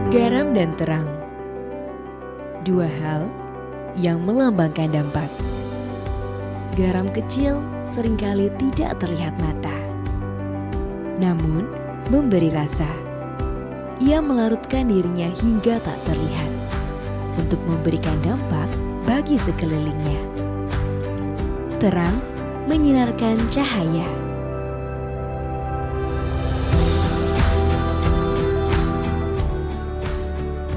Garam dan terang, dua hal yang melambangkan dampak. Garam kecil seringkali tidak terlihat mata, namun memberi rasa. Ia melarutkan dirinya hingga tak terlihat untuk memberikan dampak bagi sekelilingnya. Terang menyinarkan cahaya.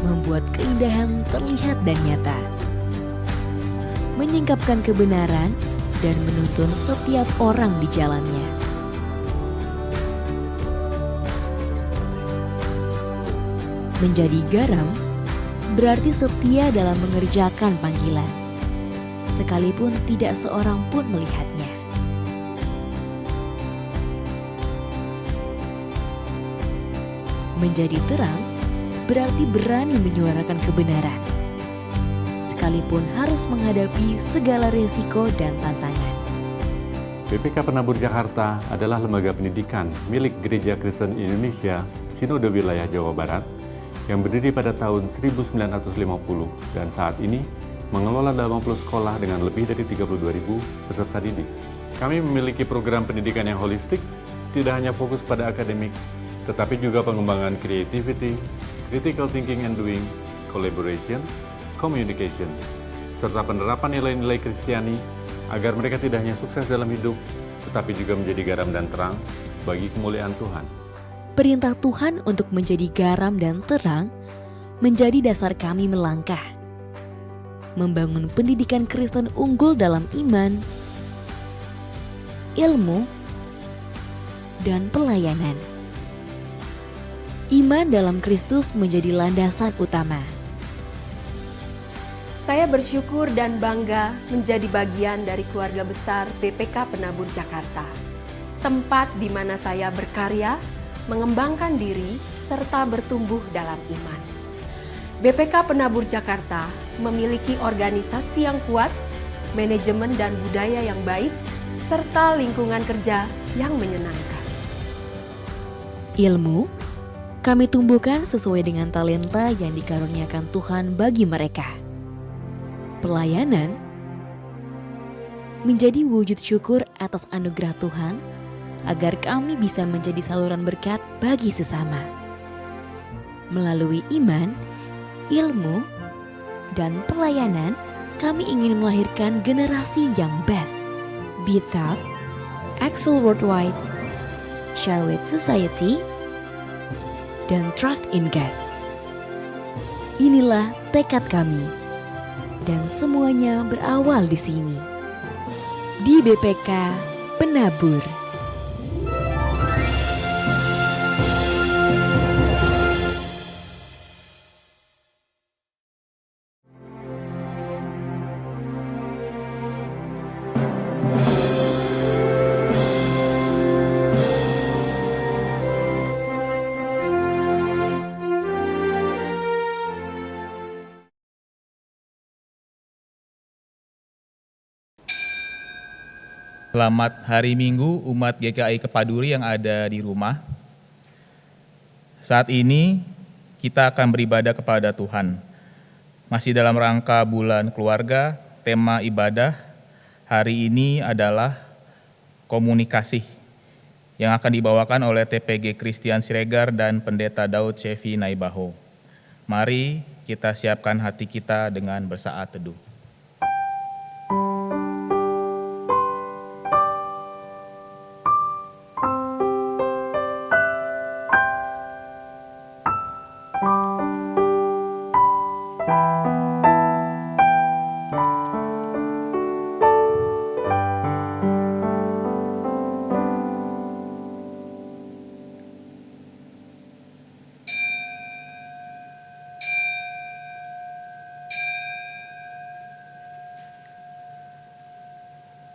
Membuat keindahan terlihat dan nyata. Menyingkapkan kebenaran dan menuntun setiap orang di jalannya. Menjadi garam berarti setia dalam mengerjakan panggilan, sekalipun tidak seorang pun melihatnya. Menjadi terang berarti berani menyuarakan kebenaran, sekalipun harus menghadapi segala resiko dan tantangan. BPK Penabur Jakarta adalah lembaga pendidikan milik Gereja Kristen Indonesia Sinode Wilayah Jawa Barat yang berdiri pada tahun 1950 dan saat ini mengelola 80 sekolah dengan lebih dari 32.000 peserta didik. Kami memiliki program pendidikan yang holistik, tidak hanya fokus pada akademik, tetapi juga pengembangan creativity, critical thinking and doing, collaboration, communication, serta penerapan nilai-nilai Kristiani agar mereka tidak hanya sukses dalam hidup, tetapi juga menjadi garam dan terang bagi kemuliaan Tuhan. Perintah Tuhan untuk menjadi garam dan terang menjadi dasar kami melangkah, membangun pendidikan Kristen unggul dalam iman, ilmu, dan pelayanan. Iman dalam Kristus menjadi landasan utama. Saya bersyukur dan bangga menjadi bagian dari keluarga besar BPK Penabur Jakarta, tempat di mana saya berkarya, mengembangkan diri, serta bertumbuh dalam iman. BPK Penabur Jakarta memiliki organisasi yang kuat, manajemen dan budaya yang baik, serta lingkungan kerja yang menyenangkan. Ilmu kami tumbuhkan sesuai dengan talenta yang dikaruniakan Tuhan bagi mereka. Pelayanan menjadi wujud syukur atas anugerah Tuhan agar kami bisa menjadi saluran berkat bagi sesama. Melalui iman, ilmu, dan pelayanan, kami ingin melahirkan generasi yang best. Be Tough, Excel Worldwide, Share with Society, dan Trust in God. Inilah tekad kami, dan semuanya berawal di sini, di BPK Penabur. Selamat hari Minggu umat GKI Kepaduri yang ada di rumah. Saat ini kita akan beribadah kepada Tuhan. Masih dalam rangka bulan keluarga, tema ibadah hari ini adalah komunikasi yang akan dibawakan oleh TPG Christian Siregar dan Pendeta Daud Shevi Naibaho. Mari kita siapkan hati kita dengan bersaat teduh.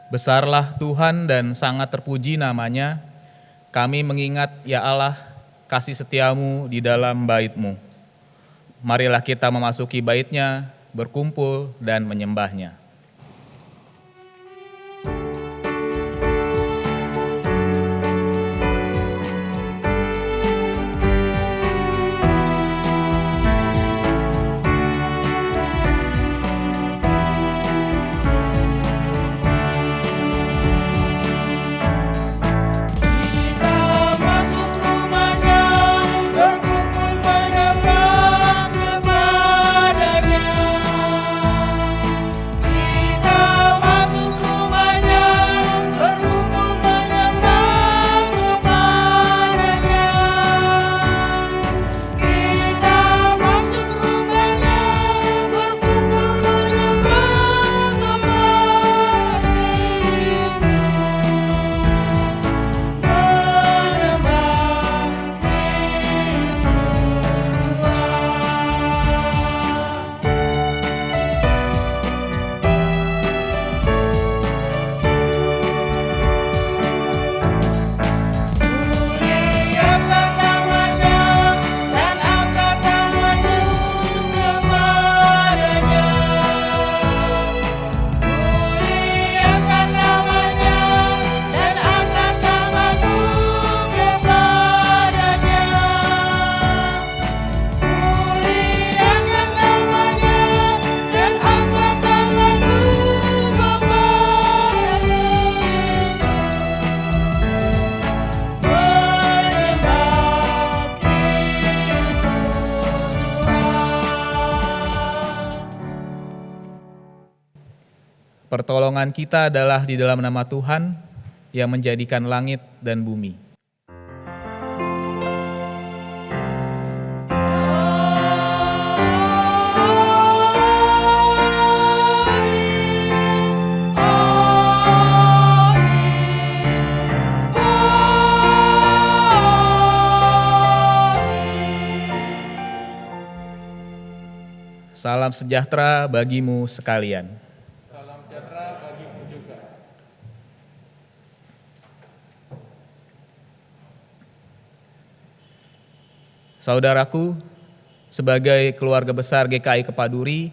Besarlah Tuhan dan sangat terpuji namanya, kami mengingat ya Allah kasih setiamu di dalam bait-Mu. Marilah kita memasuki bait-Nya, berkumpul dan menyembah-Nya. Pertolongan kita adalah di dalam nama Tuhan yang menjadikan langit dan bumi. Salam sejahtera bagimu sekalian. Salam sejahtera bagimu juga. Saudaraku, sebagai keluarga besar GKI Kepaduri,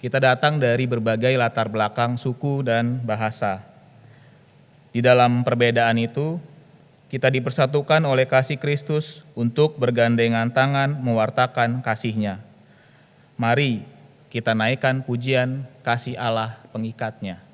kita datang dari berbagai latar belakang suku dan bahasa. Di dalam perbedaan itu, kita dipersatukan oleh kasih Kristus untuk bergandengan tangan mewartakan kasih-Nya. Mari kita naikkan pujian kasih Allah pengikatnya.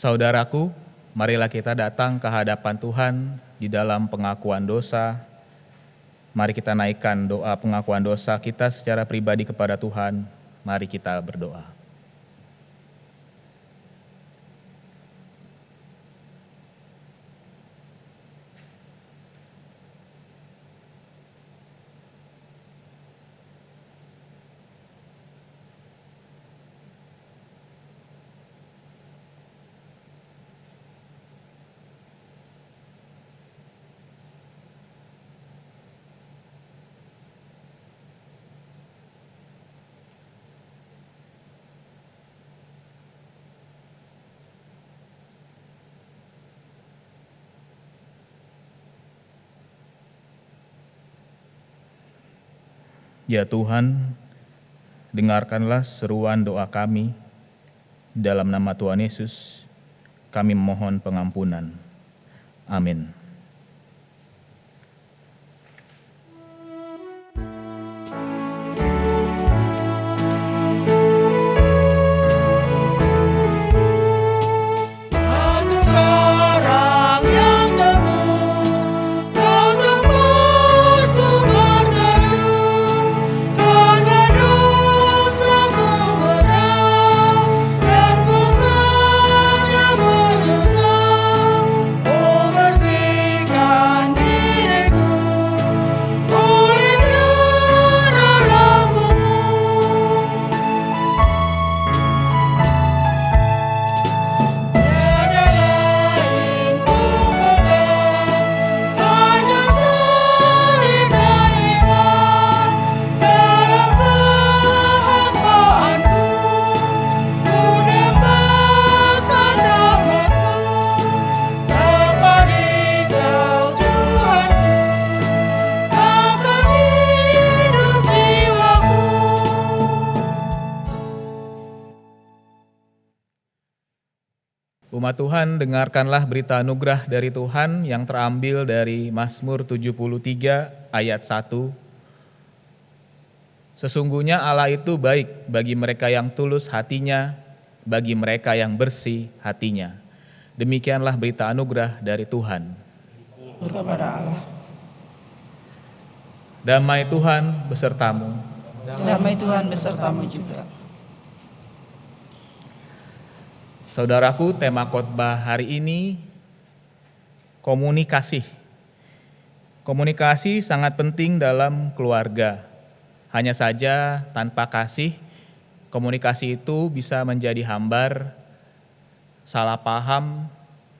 Saudaraku, marilah kita datang ke hadapan Tuhan di dalam pengakuan dosa. Mari kita naikkan doa pengakuan dosa kita secara pribadi kepada Tuhan. Mari kita berdoa. Ya Tuhan, dengarkanlah seruan doa kami. Dalam nama Tuhan Yesus, kami memohon pengampunan. Amin. Umat Tuhan, dengarkanlah berita anugerah dari Tuhan yang terambil dari Mazmur 73 ayat 1. Sesungguhnya Allah itu baik bagi mereka yang tulus hatinya, bagi mereka yang bersih hatinya. Demikianlah berita anugerah dari Tuhan. Kepada Allah. Damai Tuhan besertamu. Damai Tuhan besertamu juga. Saudaraku, tema khotbah hari ini komunikasi. Komunikasi sangat penting dalam keluarga. Hanya saja tanpa kasih, komunikasi itu bisa menjadi hambar, salah paham,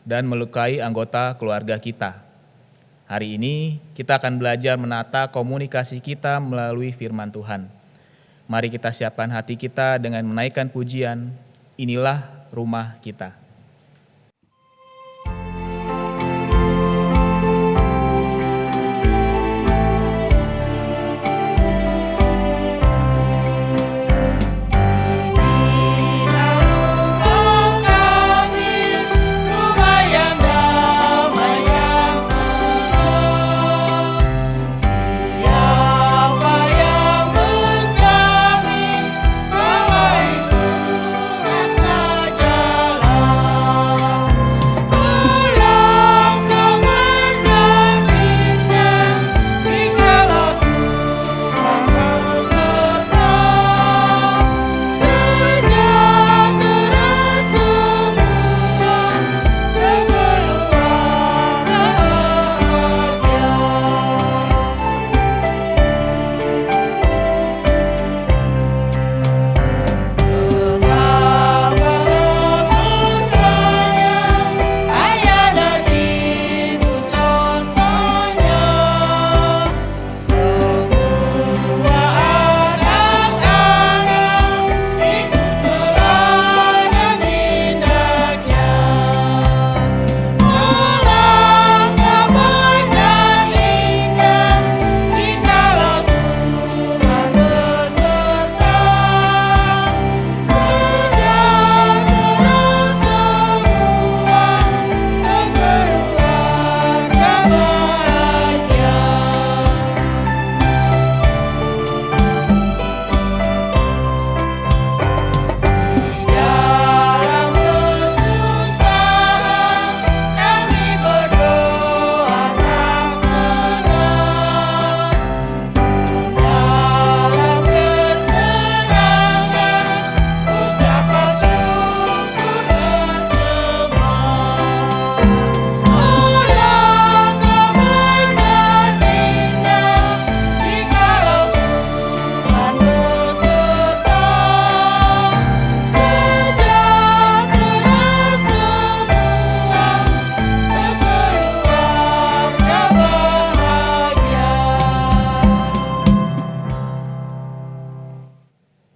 dan melukai anggota keluarga kita. Hari ini kita akan belajar menata komunikasi kita melalui firman Tuhan. Mari kita siapkan hati kita dengan menaikkan pujian, inilah rumah kita.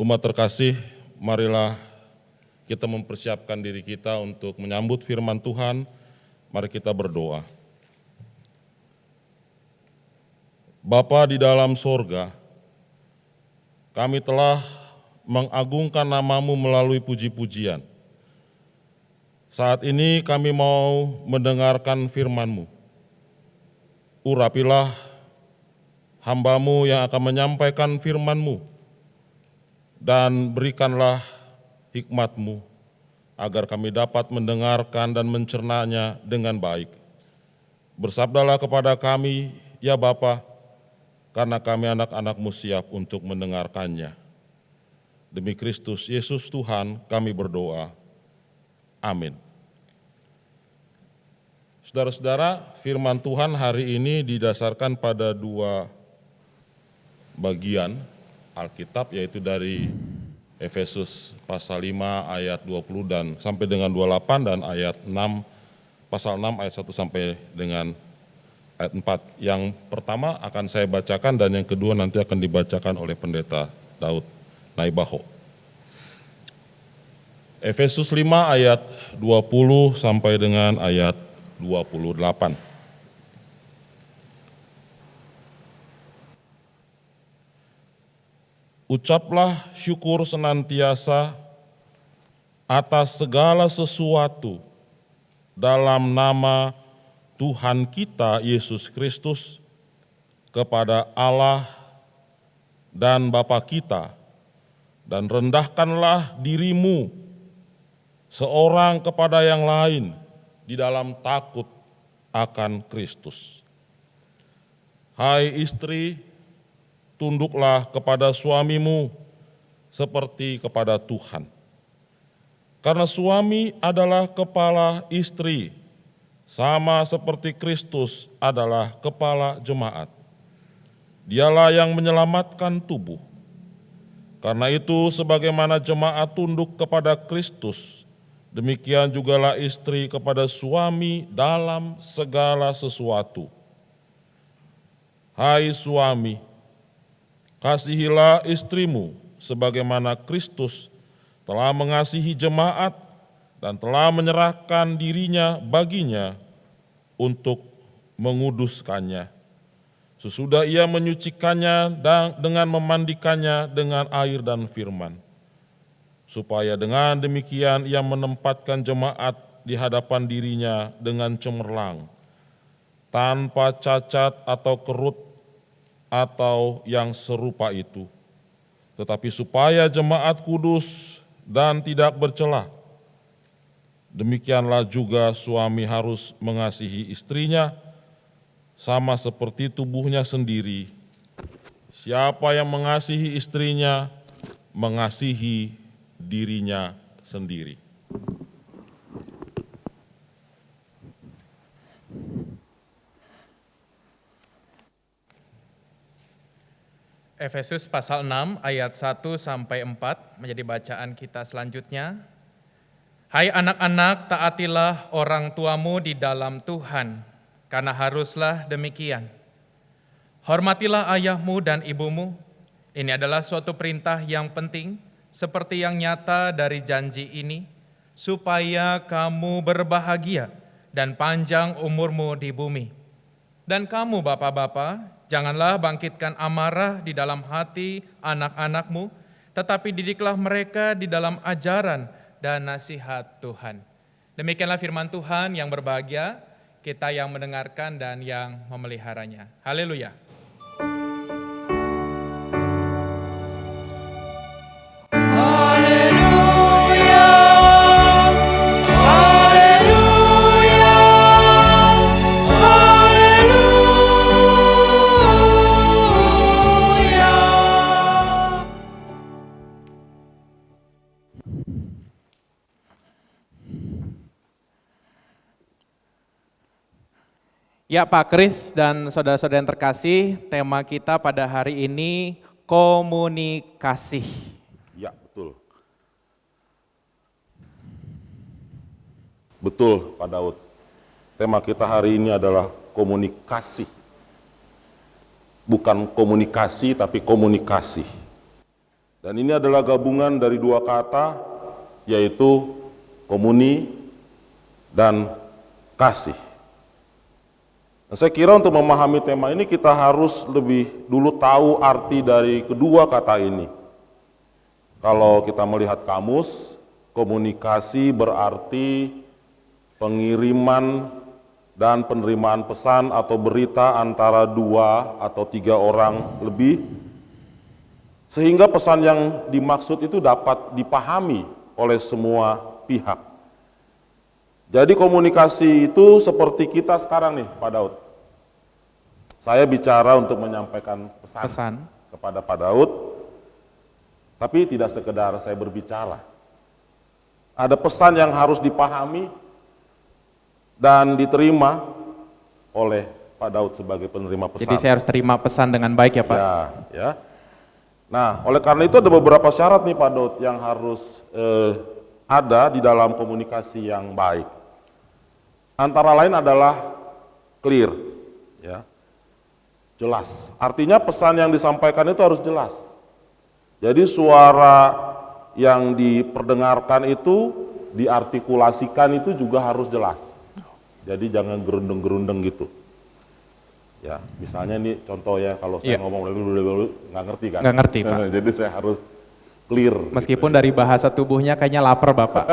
Umat terkasih, marilah kita mempersiapkan diri kita untuk menyambut firman Tuhan. Mari kita berdoa. Bapa di dalam sorga, kami telah mengagungkan nama-Mu melalui puji-pujian. Saat ini kami mau mendengarkan firman-Mu. Urapilah hamba-Mu yang akan menyampaikan firman-Mu, dan berikanlah hikmat-Mu agar kami dapat mendengarkan dan mencernanya dengan baik. Bersabdalah kepada kami, ya Bapa, karena kami anak-anak-Mu siap untuk mendengarkannya. Demi Kristus Yesus Tuhan kami berdoa. Amin. Saudara-saudara, firman Tuhan hari ini didasarkan pada dua bagian Alkitab, yaitu dari Efesus pasal 5 ayat 20 dan sampai dengan 28 dan ayat 6, pasal 6 ayat 1 sampai dengan ayat 4. Yang pertama akan saya bacakan dan yang kedua nanti akan dibacakan oleh Pendeta Daud Naibaho. Efesus 5 ayat 20 sampai dengan ayat 28. Ucaplah syukur senantiasa atas segala sesuatu dalam nama Tuhan kita Yesus Kristus kepada Allah dan Bapa kita, dan rendahkanlah dirimu seorang kepada yang lain di dalam takut akan Kristus. Hai istri, tunduklah kepada suamimu seperti kepada Tuhan. Karena suami adalah kepala istri sama seperti Kristus adalah kepala jemaat. Dialah yang menyelamatkan tubuh. Karena itu sebagaimana jemaat tunduk kepada Kristus, demikian jugalah istri kepada suami dalam segala sesuatu. Hai suami, kasihilah istrimu sebagaimana Kristus telah mengasihi jemaat dan telah menyerahkan dirinya baginya untuk menguduskannya. Sesudah ia menyucikannya dengan memandikannya dengan air dan firman, supaya dengan demikian ia menempatkan jemaat di hadapan dirinya dengan cemerlang, tanpa cacat atau kerut atau yang serupa itu, tetapi supaya jemaat kudus dan tidak bercela. Demikianlah juga suami harus mengasihi istrinya, sama seperti tubuhnya sendiri. Siapa yang mengasihi istrinya, mengasihi dirinya sendiri. Efesus pasal 6 ayat 1 sampai 4 menjadi bacaan kita selanjutnya. Hai anak-anak, taatilah orang tuamu di dalam Tuhan, karena haruslah demikian. Hormatilah ayahmu dan ibumu. Ini adalah suatu perintah yang penting, seperti yang nyata dari janji ini, supaya kamu berbahagia dan panjang umurmu di bumi. Dan kamu bapak-bapak, janganlah bangkitkan amarah di dalam hati anak-anakmu, tetapi didiklah mereka di dalam ajaran dan nasihat Tuhan. Demikianlah firman Tuhan yang berbahagia, kita yang mendengarkan dan yang memeliharanya. Haleluya. Ya Pak Kris dan saudara-saudara yang terkasih, tema kita pada hari ini komunikasi. Ya, betul. Betul, Pak Daud. Tema kita hari ini adalah komunikasi. Bukan komunikasi, tapi komunikasi. Dan ini adalah gabungan dari dua kata, yaitu komuni dan kasih. Nah, saya kira untuk memahami tema ini kita harus lebih dulu tahu arti dari kedua kata ini. Kalau kita melihat kamus, komunikasi berarti pengiriman dan penerimaan pesan atau berita antara 2 atau 3 orang lebih, sehingga pesan yang dimaksud itu dapat dipahami oleh semua pihak. Jadi komunikasi itu seperti kita sekarang nih, Pak Daud. Saya bicara untuk menyampaikan pesan kepada Pak Daud, tapi tidak sekedar saya berbicara. Ada pesan yang harus dipahami dan diterima oleh Pak Daud sebagai penerima pesan. Jadi saya harus terima pesan dengan baik ya Pak? Ya. Nah, oleh karena itu ada beberapa syarat nih Pak Daud yang harus ada di dalam komunikasi yang baik. Antara lain adalah clear, ya, jelas. Artinya pesan yang disampaikan itu harus jelas. Jadi suara yang diperdengarkan itu, diartikulasikan itu juga harus jelas. Jadi jangan gerundeng-gerundeng gitu. Ya, misalnya ini contoh ya, kalau saya ngomong nggak ngerti kan? Nggak ngerti Pak. Jadi saya harus clear. Meskipun gitu. Dari bahasa tubuhnya kayaknya lapar Bapak.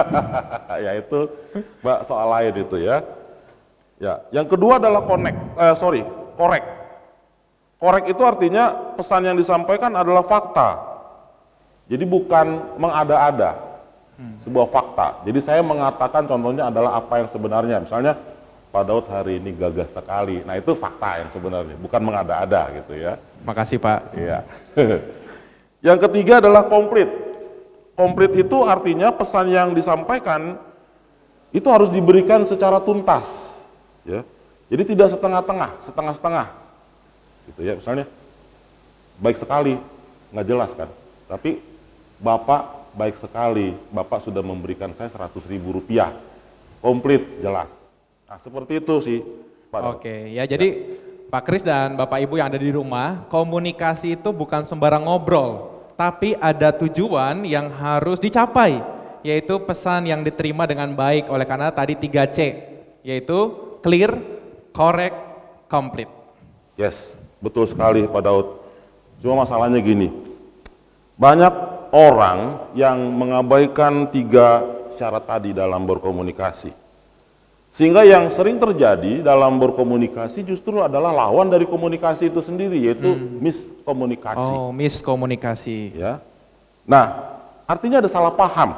Ya itu Mbak soal lain itu ya. Ya, yang kedua adalah korek. Korek itu artinya pesan yang disampaikan adalah fakta. Jadi bukan mengada-ada. Sebuah fakta. Jadi saya mengatakan contohnya adalah apa yang sebenarnya. Misalnya Pak Daud hari ini gagah sekali. Nah, itu fakta yang sebenarnya, bukan mengada-ada gitu ya. Makasih Pak. Iya. Yang ketiga adalah komplit. Komplit itu artinya pesan yang disampaikan itu harus diberikan secara tuntas. Ya. Jadi tidak setengah-tengah, setengah-setengah. Gitu ya, misalnya baik sekali, nggak jelas kan. Tapi Bapak baik sekali, Bapak sudah memberikan saya 100.000 rupiah. Komplit, jelas. Nah seperti itu sih Pak Daud. Oke, ya jadi Pak Kris dan Bapak Ibu yang ada di rumah, komunikasi itu bukan sembarang ngobrol, tapi ada tujuan yang harus dicapai, yaitu pesan yang diterima dengan baik oleh karena tadi 3C, yaitu clear, correct, complete. Yes, betul sekali Pak Daud. Cuma masalahnya gini, banyak orang yang mengabaikan 3 syarat tadi dalam berkomunikasi. Sehingga yang sering terjadi dalam berkomunikasi justru adalah lawan dari komunikasi itu sendiri, yaitu miskomunikasi. Oh, miskomunikasi. Ya. Nah, artinya ada salah paham.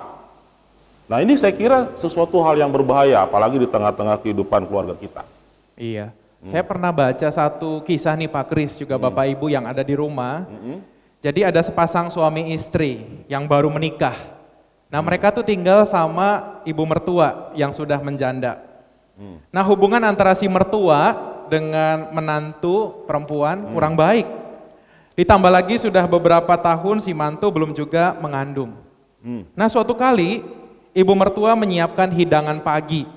Nah, ini saya kira sesuatu hal yang berbahaya, apalagi di tengah-tengah kehidupan keluarga kita. Iya, saya pernah baca satu kisah nih Pak Kris, juga Bapak Ibu yang ada di rumah. Jadi ada sepasang suami istri yang baru menikah. Nah mereka tuh tinggal sama ibu mertua yang sudah menjanda. Nah hubungan antara si mertua dengan menantu perempuan kurang baik. Ditambah lagi sudah beberapa tahun si mantu belum juga mengandung. Nah suatu kali ibu mertua menyiapkan hidangan pagi.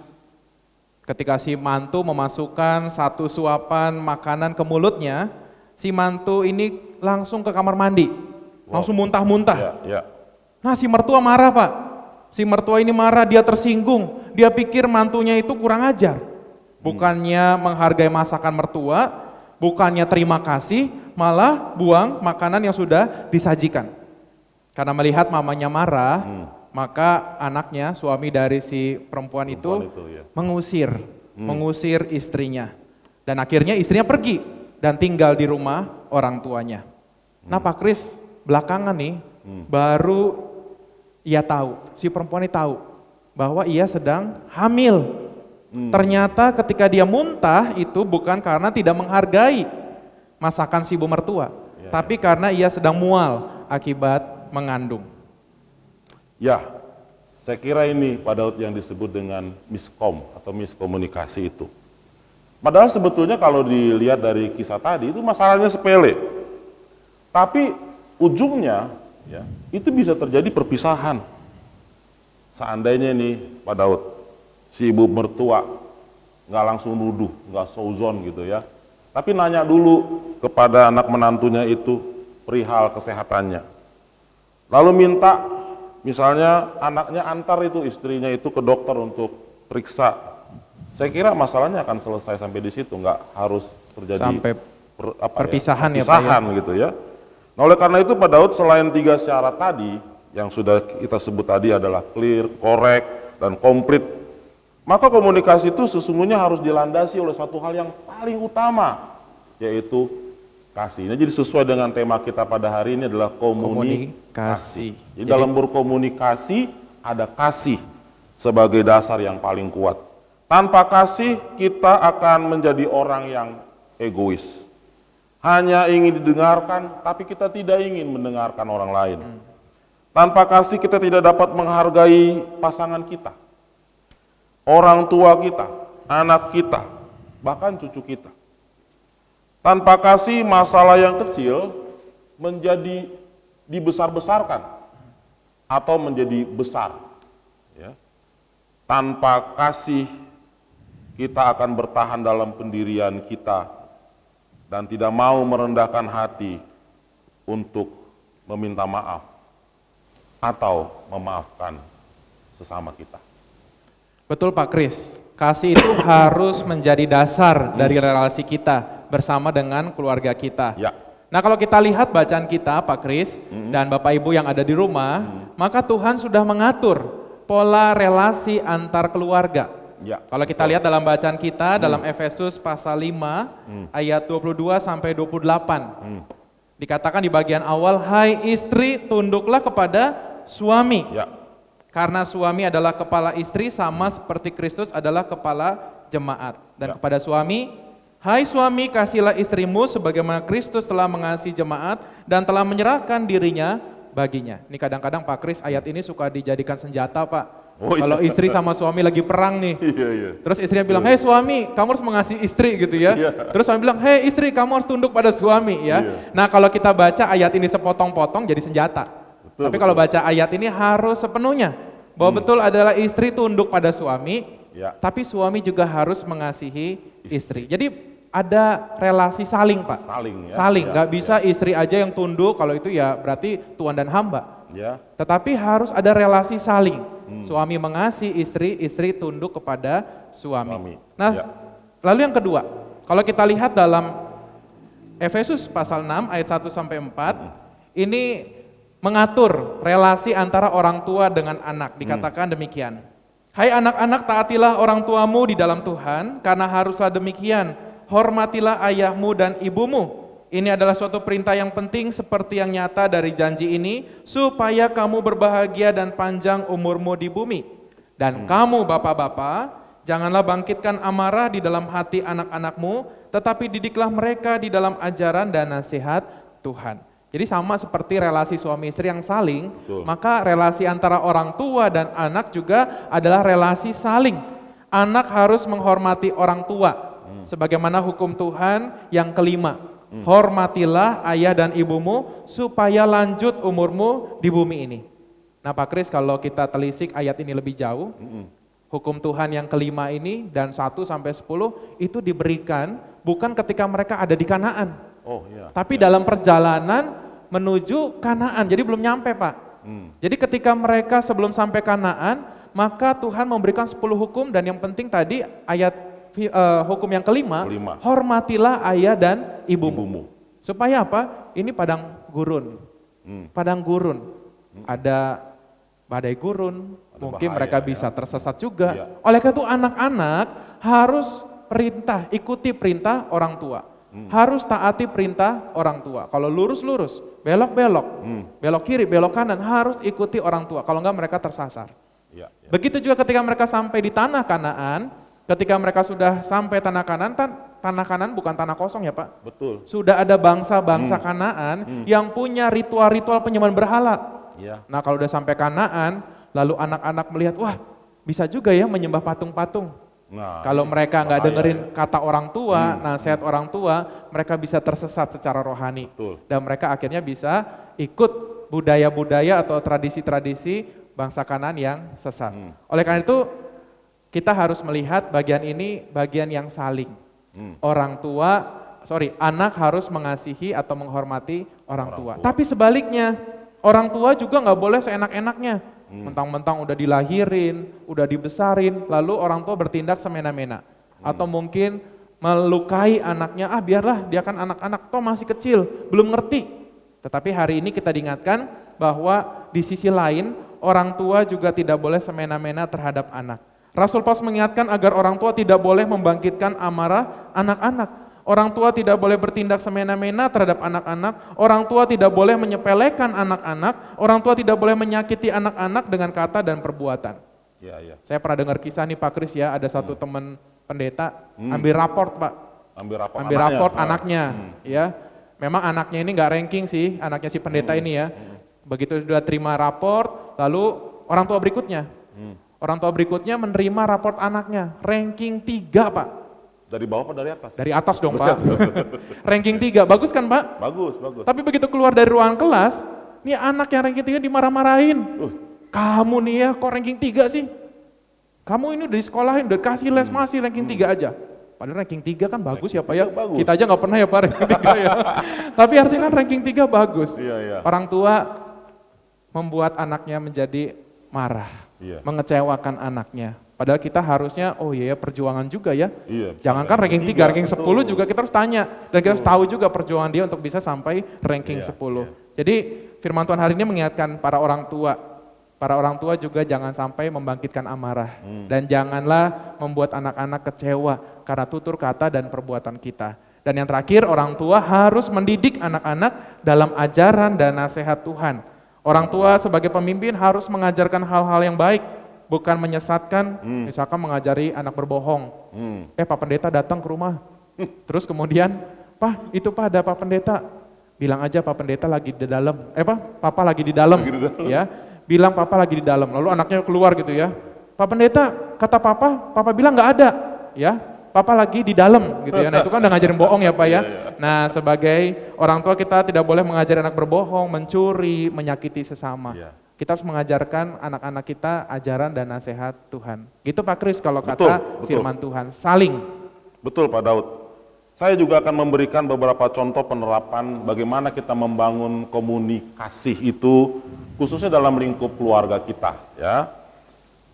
Ketika si mantu memasukkan satu suapan makanan ke mulutnya, si mantu ini langsung ke kamar mandi, langsung muntah-muntah. Ya. Nah si mertua marah Pak, si mertua ini marah, dia tersinggung, dia pikir mantunya itu kurang ajar. Bukannya menghargai masakan mertua, bukannya terima kasih, malah buang makanan yang sudah disajikan. Karena melihat mamanya marah, maka anaknya, suami dari si perempuan itu ya. mengusir istrinya. Dan akhirnya istrinya pergi dan tinggal di rumah orang tuanya. Nah Pak Kris, belakangan nih baru ia tahu, si perempuan ini tahu bahwa ia sedang hamil. Ternyata ketika dia muntah itu bukan karena tidak menghargai masakan si ibu mertua, tapi karena ia sedang mual akibat mengandung. Ya, saya kira ini Pak Daud yang disebut dengan miskom atau miskomunikasi itu. Padahal sebetulnya kalau dilihat dari kisah tadi itu masalahnya sepele. Tapi ujungnya ya, itu bisa terjadi perpisahan. Seandainya nih Pak Daud, si ibu mertua nggak langsung nuduh, nggak suzon gitu ya. Tapi nanya dulu kepada anak menantunya itu perihal kesehatannya. Lalu minta misalnya anaknya antar itu istrinya itu ke dokter untuk periksa. Saya kira masalahnya akan selesai sampai di situ, nggak harus terjadi Sampai perpisahan ya Pak perpisahan gitu ya. Nah oleh karena itu Pak Daud selain 3 syarat tadi yang sudah kita sebut tadi adalah clear, correct, dan complete, maka komunikasi itu sesungguhnya harus dilandasi oleh satu hal yang paling utama, yaitu kasih. Nah, jadi sesuai dengan tema kita pada hari ini adalah komunikasi. Jadi dalam berkomunikasi ada kasih sebagai dasar yang paling kuat. Tanpa kasih kita akan menjadi orang yang egois. Hanya ingin didengarkan, tapi kita tidak ingin mendengarkan orang lain. Tanpa kasih kita tidak dapat menghargai pasangan kita, orang tua kita, anak kita, bahkan cucu kita. Tanpa kasih masalah yang kecil menjadi dibesar-besarkan atau menjadi besar. Ya. Tanpa kasih kita akan bertahan dalam pendirian kita dan tidak mau merendahkan hati untuk meminta maaf atau memaafkan sesama kita. Betul Pak Kris, kasih itu harus menjadi dasar dari relasi kita bersama dengan keluarga kita. Ya. Nah kalau kita lihat bacaan kita Pak Kris dan Bapak Ibu yang ada di rumah, maka Tuhan sudah mengatur pola relasi antar keluarga. Ya. Kalau kita lihat dalam bacaan kita dalam Efesus pasal 5 ayat 22 sampai 28. Dikatakan di bagian awal, hai istri tunduklah kepada suami. Ya. Karena suami adalah kepala istri sama seperti Kristus adalah kepala jemaat. Dan kepada suami, hai suami kasihlah istrimu sebagaimana Kristus telah mengasihi jemaat dan telah menyerahkan dirinya baginya. Ini kadang-kadang Pak Kris ayat ini suka dijadikan senjata Pak Oh, iya. Kalau istri sama suami lagi perang nih, Iya, iya. terus istrinya bilang, hei suami, kamu harus mengasihi istri gitu ya. Iya. Terus suami bilang, hei istri, kamu harus tunduk pada suami ya. Iya. Nah kalau kita baca ayat ini sepotong-potong jadi senjata. Betul, Tapi kalau betul. baca ayat ini harus sepenuhnya. Bahwa betul adalah istri tunduk pada suami, Ya. tapi suami juga harus mengasihi istri. Jadi ada relasi saling Pak. Saling ya. Saling, Ya, nggak bisa istri aja yang tunduk, kalau itu ya berarti tuan dan hamba. Ya. Tetapi harus ada relasi saling. Suami mengasihi istri, istri tunduk kepada suami. Suami, Nah, ya. lalu yang kedua, kalau kita lihat dalam Efesus pasal 6 ayat 1 sampai 4, ini mengatur relasi antara orang tua dengan anak. Dikatakan demikian. Hai anak-anak, taatilah orang tuamu di dalam Tuhan, karena haruslah demikian. Hormatilah ayahmu dan ibumu. Ini adalah suatu perintah yang penting seperti yang nyata dari janji ini, supaya kamu berbahagia dan panjang umurmu di bumi. Dan kamu bapak-bapak, janganlah bangkitkan amarah di dalam hati anak-anakmu, tetapi didiklah mereka di dalam ajaran dan nasihat Tuhan. Jadi sama seperti relasi suami istri yang saling, Betul. maka relasi antara orang tua dan anak juga adalah relasi saling. Anak harus menghormati orang tua, sebagaimana hukum Tuhan yang kelima. Hormatilah ayah dan ibumu supaya lanjut umurmu di bumi ini. Nah Pak Kris, kalau kita telisik ayat ini lebih jauh, hukum Tuhan yang kelima ini dan 1 sampai 10 itu diberikan bukan ketika mereka ada di Kanaan, Oh iya. tapi dalam perjalanan menuju Kanaan. Jadi belum nyampe Pak. Jadi ketika mereka sebelum sampai Kanaan, maka Tuhan memberikan 10 hukum, dan yang penting tadi ayat hukum yang kelima, hormatilah ayah dan ibumu. Supaya apa? Ini padang gurun. Padang gurun. Ada badai gurun, Ada mungkin bahaya, mereka ya. bisa tersesat juga. Iya. Oleh karena itu anak-anak harus ikuti perintah orang tua. Harus taati perintah orang tua. Kalau lurus-lurus, belok-belok, belok kiri, belok kanan, harus ikuti orang tua. Kalau enggak mereka tersasar. Ya, ya. Begitu juga ketika mereka sampai di tanah Kanaan, ketika mereka sudah sampai tanah Kanaan, tanah Kanaan bukan tanah kosong ya Pak. Betul. Sudah ada bangsa-bangsa Kanaan yang punya ritual-ritual penyembahan berhala. Ya. Nah kalau udah sampai Kanaan, lalu anak-anak melihat, wah bisa juga ya menyembah patung-patung. Nah, Kalau mereka nggak bahaya, dengerin ya. kata orang tua, nasihat orang tua, mereka bisa tersesat secara rohani. Betul. Dan mereka akhirnya bisa ikut budaya-budaya atau tradisi-tradisi bangsa Kanaan yang sesat. Oleh karena itu, kita harus melihat bagian ini bagian yang saling. Anak harus mengasihi atau menghormati orang tua. Tapi sebaliknya, orang tua juga nggak boleh seenak-enaknya. Mentang-mentang udah dilahirin, udah dibesarin, lalu orang tua bertindak semena-mena. Atau mungkin melukai anaknya, biarlah dia kan anak-anak, toh masih kecil, belum ngerti. Tetapi hari ini kita diingatkan bahwa di sisi lain, orang tua juga tidak boleh semena-mena terhadap anak. Rasul Paulus mengingatkan agar orang tua tidak boleh membangkitkan amarah anak-anak. Orang tua tidak boleh bertindak semena-mena terhadap anak-anak. Orang tua tidak boleh menyepelekan anak-anak. Orang tua tidak boleh menyakiti anak-anak dengan kata dan perbuatan. Ya, ya. Saya pernah dengar kisah nih Pak Kris ya, ada satu teman pendeta ambil raport Pak. Ambil raport anaknya. Ya, memang anaknya ini nggak ranking sih, anaknya si pendeta ini ya. Begitu sudah terima raport, lalu orang tua berikutnya. Orang tua berikutnya menerima raport anaknya, ranking 3 Pak. Dari bawah apa dari atas? Dari atas dong Pak. Ranking 3, bagus kan Pak? Bagus, bagus. Tapi begitu keluar dari ruangan kelas, nih anak yang ranking 3 dimarah-marahin. Kamu nih ya kok ranking 3 sih? Kamu ini udah disekolahin, udah kasih les masih ranking 3 aja. Padahal ranking 3 kan bagus ya Pak ya. Bagus. Kita aja nggak pernah ya Pak ranking 3 ya. Tapi artinya kan ranking 3 bagus. Iya, iya. Orang tua membuat anaknya menjadi marah, mengecewakan anaknya. Padahal kita harusnya, perjuangan juga ya. Iya. Jangankan ranking 3, ranking 10 juga kita harus tanya. Dan kita harus tahu juga perjuangan dia untuk bisa sampai ranking 10. Jadi firman Tuhan hari ini mengingatkan para orang tua. Para orang tua juga jangan sampai membangkitkan amarah. Dan janganlah membuat anak-anak kecewa karena tutur kata dan perbuatan kita. Dan yang terakhir, orang tua harus mendidik anak-anak dalam ajaran dan nasihat Tuhan. Orang tua sebagai pemimpin harus mengajarkan hal-hal yang baik, bukan menyesatkan, misalkan mengajari anak berbohong. Pak pendeta datang ke rumah, terus kemudian, Pak ada Pak pendeta, bilang aja Pak pendeta lagi di dalam, Papa lagi di dalam, ya, bilang Papa lagi di dalam, lalu anaknya keluar gitu ya, Pak Pendeta, kata Papa bilang nggak ada, ya. Papa lagi di dalam gitu ya. Nah itu kan udah ngajarin bohong ya Pak ya. Nah sebagai orang tua kita tidak boleh mengajari anak berbohong, mencuri, menyakiti sesama. Kita harus mengajarkan anak-anak kita ajaran dan nasihat Tuhan. Gitu Pak Kris kalau kata firman Tuhan, saling. Betul Pak Daud. Saya juga akan memberikan beberapa contoh penerapan bagaimana kita membangun komunikasi itu khususnya dalam lingkup keluarga kita ya.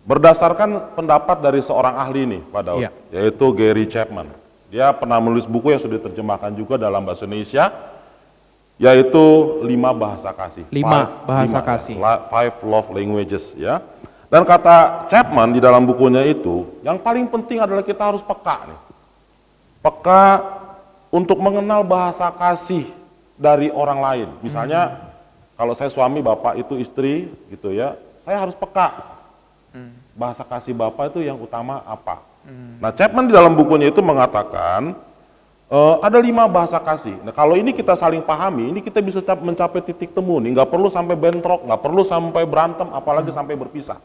Berdasarkan pendapat dari seorang ahli nih Pak Daud, yaitu Gary Chapman. Dia pernah menulis buku yang sudah diterjemahkan juga dalam bahasa Indonesia, yaitu 5 bahasa kasih. 5 bahasa kasih. 5 love languages ya. Dan kata Chapman di dalam bukunya itu, yang paling penting adalah kita harus peka nih. Peka untuk mengenal bahasa kasih dari orang lain. Misalnya kalau saya suami, bapak itu istri gitu ya, saya harus peka. Bahasa kasih Bapak itu yang utama apa? Nah Chapman di dalam bukunya itu mengatakan ada 5 bahasa kasih. Nah kalau ini kita saling pahami, ini kita bisa mencapai titik temu nih, nggak perlu sampai bentrok, nggak perlu sampai berantem, apalagi sampai berpisah.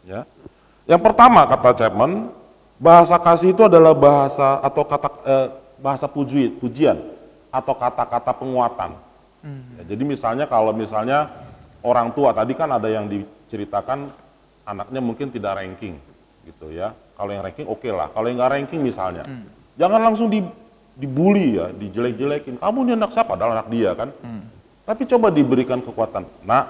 Ya. Yang pertama kata Chapman, bahasa kasih itu adalah bahasa atau bahasa pujian atau kata-kata penguatan. Ya, jadi misalnya kalau misalnya orang tua tadi kan ada yang diceritakan anaknya mungkin tidak ranking gitu ya. Kalau yang ranking oke lah, kalau yang nggak ranking misalnya, jangan langsung dibully ya, dijelek-jelekin. Kamu ini anak siapa? Padahal anak dia kan. Tapi coba diberikan kekuatan. Nak,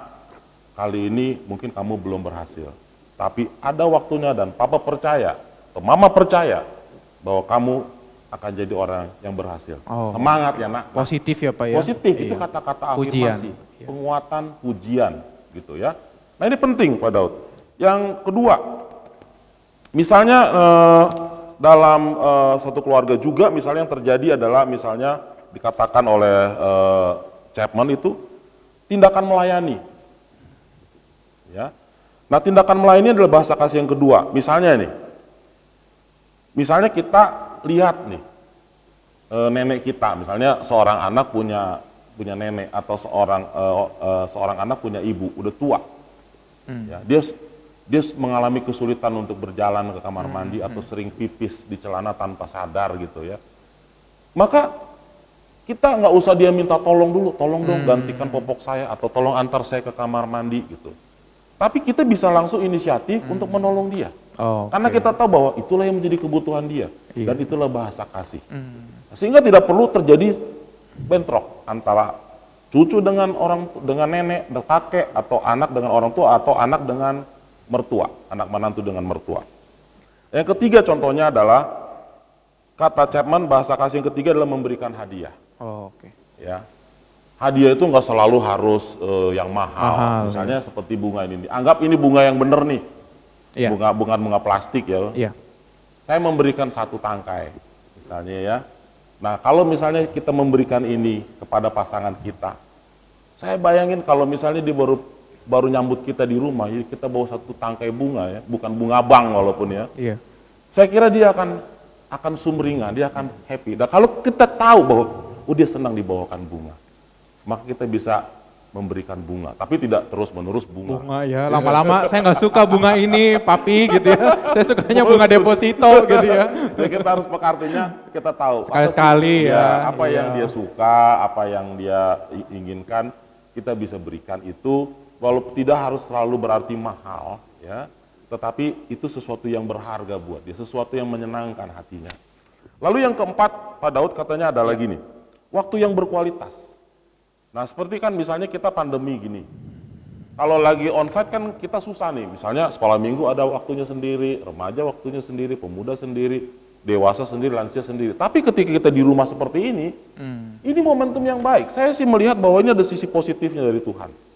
kali ini mungkin kamu belum berhasil. Tapi ada waktunya dan Papa percaya, atau Mama percaya bahwa kamu akan jadi orang yang berhasil. Semangat ya nak. Positif ya Pak ya. Positif itu kata-kata afirmasi, penguatan, pujian gitu ya. Nah ini penting Pak Daud. Yang kedua, misalnya dalam satu keluarga juga misalnya yang terjadi adalah misalnya dikatakan oleh Chapman itu tindakan melayani. Ya. Nah tindakan melayani adalah bahasa kasih yang kedua. Misalnya kita lihat nih nenek kita, misalnya seorang anak punya nenek atau seorang anak punya ibu udah tua. Ya, dia mengalami kesulitan untuk berjalan ke kamar mandi atau sering pipis di celana tanpa sadar gitu ya. Maka kita nggak usah dia minta tolong dulu, tolong dong gantikan popok saya atau tolong antar saya ke kamar mandi gitu. Tapi kita bisa langsung inisiatif untuk menolong dia. Karena kita tahu bahwa itulah yang menjadi kebutuhan dia dan itulah bahasa kasih. Sehingga tidak perlu terjadi bentrok antara cucu dengan nenek, kakek atau anak dengan orang tua atau anak dengan mertua, anak menantu dengan mertua. Yang ketiga contohnya adalah kata Chapman bahasa kasih yang ketiga adalah memberikan hadiah. Ya, hadiah itu nggak selalu harus yang mahal. Misalnya seperti bunga ini. Anggap ini bunga yang bener nih, bunga plastik ya. Saya memberikan 1 tangkai, misalnya ya. Nah kalau misalnya kita memberikan ini kepada pasangan kita, saya bayangin kalau misalnya dia baru nyambut kita di rumah, ya kita bawa 1 tangkai bunga ya, bukan bunga bank walaupun ya. Saya kira dia akan sumringah, dia akan happy. Dan kalau kita tahu bahwa dia senang dibawakan bunga, maka kita bisa memberikan bunga, tapi tidak terus-menerus bunga. Bunga ya, lama-lama saya nggak suka bunga ini, papi gitu ya. Saya sukanya bunga deposito gitu ya. Jadi kita harus artinya kita tahu. Sekali-sekali ya. Apa yang dia suka, apa yang dia inginkan, kita bisa berikan itu. Walaupun tidak harus selalu berarti mahal, ya, tetapi itu sesuatu yang berharga buat dia, sesuatu yang menyenangkan hatinya. Lalu yang keempat, Pak Daud katanya ada lagi nih, waktu yang berkualitas. Nah seperti kan misalnya kita pandemi gini, kalau lagi onsite kan kita susah nih, misalnya sekolah minggu ada waktunya sendiri, remaja waktunya sendiri, pemuda sendiri, dewasa sendiri, lansia sendiri. Tapi ketika kita di rumah seperti ini momentum yang baik. Saya sih melihat bahwa ini ada sisi positifnya dari Tuhan.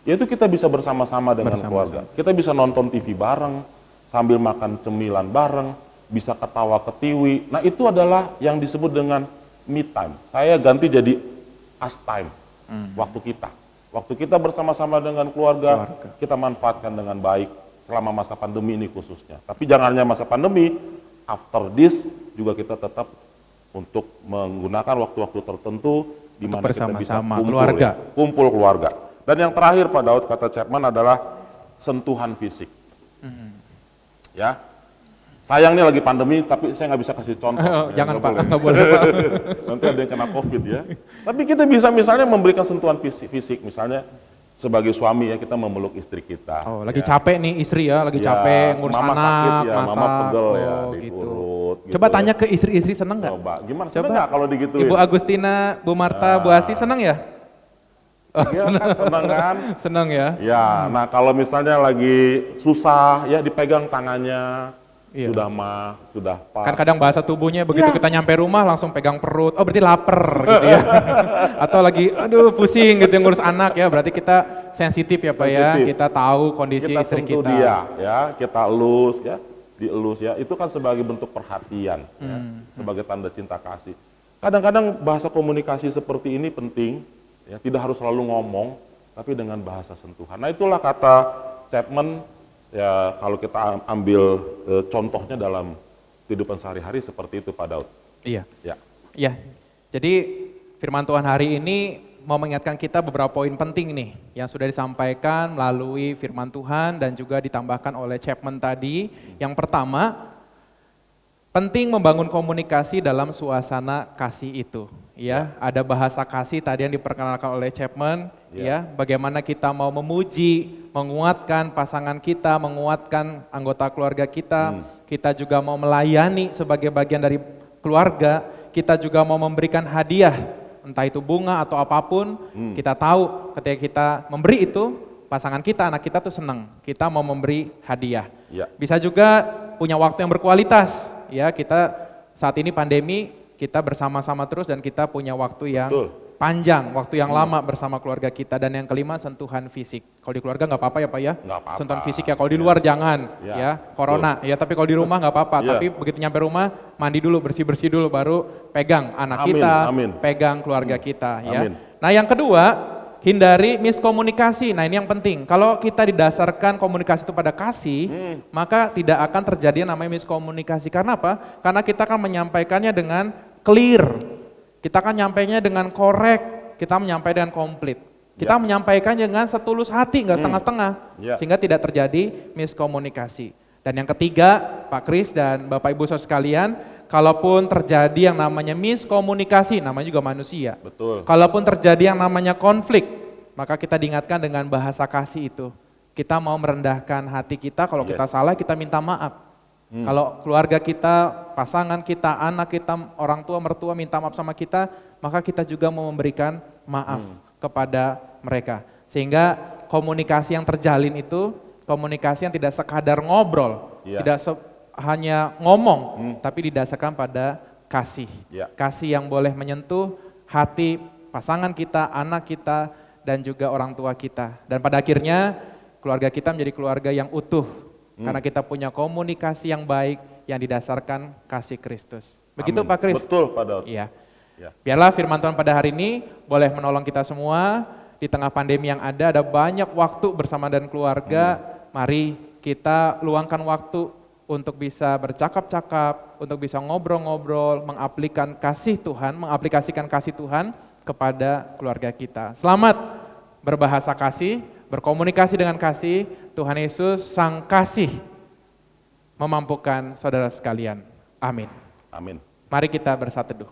Yaitu kita bisa bersama-sama dengan keluarga. Kita bisa nonton TV bareng, sambil makan cemilan bareng, bisa ketawa ketiwi. Nah itu adalah yang disebut dengan me time. Saya ganti jadi us time, waktu kita. Waktu kita bersama-sama dengan keluarga, kita manfaatkan dengan baik selama masa pandemi ini khususnya. Tapi jangan hanya masa pandemi, after this juga kita tetap untuk menggunakan waktu-waktu tertentu di mana kita bisa kumpul keluarga. Dan yang terakhir Pak Daud kata Chapman adalah sentuhan fisik. Ya, sayang nih lagi pandemi, tapi saya nggak bisa kasih contoh. Jangan Pak, boleh. nggak boleh Pak. Nanti ada yang kena COVID ya. Tapi kita bisa misalnya memberikan sentuhan fisik, misalnya sebagai suami ya kita memeluk istri kita. Oh, lagi ya. capek nih istri ya, lagi capek ngurus mama anak, sakit ya, masak. mama pegel ya, gitu. diurut. Gitu Coba ya. tanya ke istri-istri seneng nggak? Coba, gimana? Seneng nggak kalau digituin? Ibu Agustina, Bu Marta, Bu Asti seneng ya? Iya kan, seneng kan? Seneng ya? Ya, nah kalau misalnya lagi susah, ya dipegang tangannya, Iya. sudah pas. Kan kadang bahasa tubuhnya begitu Iya. kita nyampe rumah langsung pegang perut, oh berarti lapar gitu ya. Atau lagi aduh pusing gitu ngurus anak ya, berarti kita sensitif ya Pak ya, Sensitif. kita tahu kondisi Kita istri sentuh kita. dia, ya, kita elus ya, dielus ya, itu kan sebagai bentuk perhatian, ya, sebagai tanda cinta kasih. Kadang-kadang bahasa komunikasi seperti ini penting, ya, tidak harus selalu ngomong, tapi dengan bahasa sentuhan. Nah itulah kata Chapman, ya kalau kita ambil contohnya dalam kehidupan sehari-hari seperti itu Pak Daud. Iya. Ya. Iya. Jadi firman Tuhan hari ini mau mengingatkan kita beberapa poin penting nih yang sudah disampaikan melalui firman Tuhan dan juga ditambahkan oleh Chapman tadi. Yang pertama, penting membangun komunikasi dalam suasana kasih itu. Ya, ada bahasa kasih tadi yang diperkenalkan oleh Chapman, ya, bagaimana kita mau memuji, menguatkan pasangan kita, menguatkan anggota keluarga kita, kita juga mau melayani sebagai bagian dari keluarga, kita juga mau memberikan hadiah, entah itu bunga atau apapun, kita tahu ketika kita memberi itu, pasangan kita, anak kita tuh senang, kita mau memberi hadiah. Ya. Bisa juga punya waktu yang berkualitas, ya kita saat ini pandemi, kita bersama-sama terus dan kita punya waktu yang panjang, waktu yang lama bersama keluarga kita. Dan yang kelima, sentuhan fisik. Kalau di keluarga nggak apa-apa ya Pak ya? Nggak apa-apa. Sentuhan fisik ya, kalau di luar jangan, Ya. ya corona. Ya tapi kalau di rumah nggak apa-apa, Ya. tapi begitu nyampe rumah, mandi dulu, bersih-bersih dulu, baru pegang anak Amin, kita, amin. pegang keluarga kita. Ya. Amin. Nah yang kedua, hindari miskomunikasi. Nah ini yang penting, kalau kita didasarkan komunikasi itu pada kasih, maka tidak akan terjadi yang namanya miskomunikasi. Karena apa? Karena kita akan menyampaikannya dengan clear, kita akan menyampaikannya dengan korek, kita menyampaikan dengan komplit. Kita menyampaikan dengan setulus hati, nggak setengah-setengah, sehingga tidak terjadi miskomunikasi. Dan yang ketiga, Pak Kris dan Bapak Ibu Saudara sekalian, kalaupun terjadi yang namanya miskomunikasi, namanya juga manusia. Betul. Kalaupun terjadi yang namanya konflik, maka kita diingatkan dengan bahasa kasih itu. Kita mau merendahkan hati kita, kalau kita salah kita minta maaf. Kalau keluarga kita, pasangan kita, anak kita, orang tua, mertua minta maaf sama kita, maka kita juga mau memberikan maaf kepada mereka. Sehingga komunikasi yang terjalin itu, komunikasi yang tidak sekadar ngobrol, tidak hanya ngomong, tapi didasarkan pada kasih. Kasih yang boleh menyentuh hati pasangan kita, anak kita, dan juga orang tua kita. Dan pada akhirnya keluarga kita menjadi keluarga yang utuh. Karena kita punya komunikasi yang baik yang didasarkan kasih Kristus. Begitu Pak Kris? Betul Pak Daud. Iya. Biarlah firman Tuhan pada hari ini boleh menolong kita semua. Di tengah pandemi yang ada banyak waktu bersama dan keluarga. Mari kita luangkan waktu untuk bisa bercakap-cakap, untuk bisa ngobrol-ngobrol, mengaplikasikan kasih Tuhan kepada keluarga kita. Selamat berbahasa kasih, berkomunikasi dengan kasih. Tuhan Yesus Sang Kasih memampukan saudara sekalian. Amin. Amin. Mari kita bersatu teduh.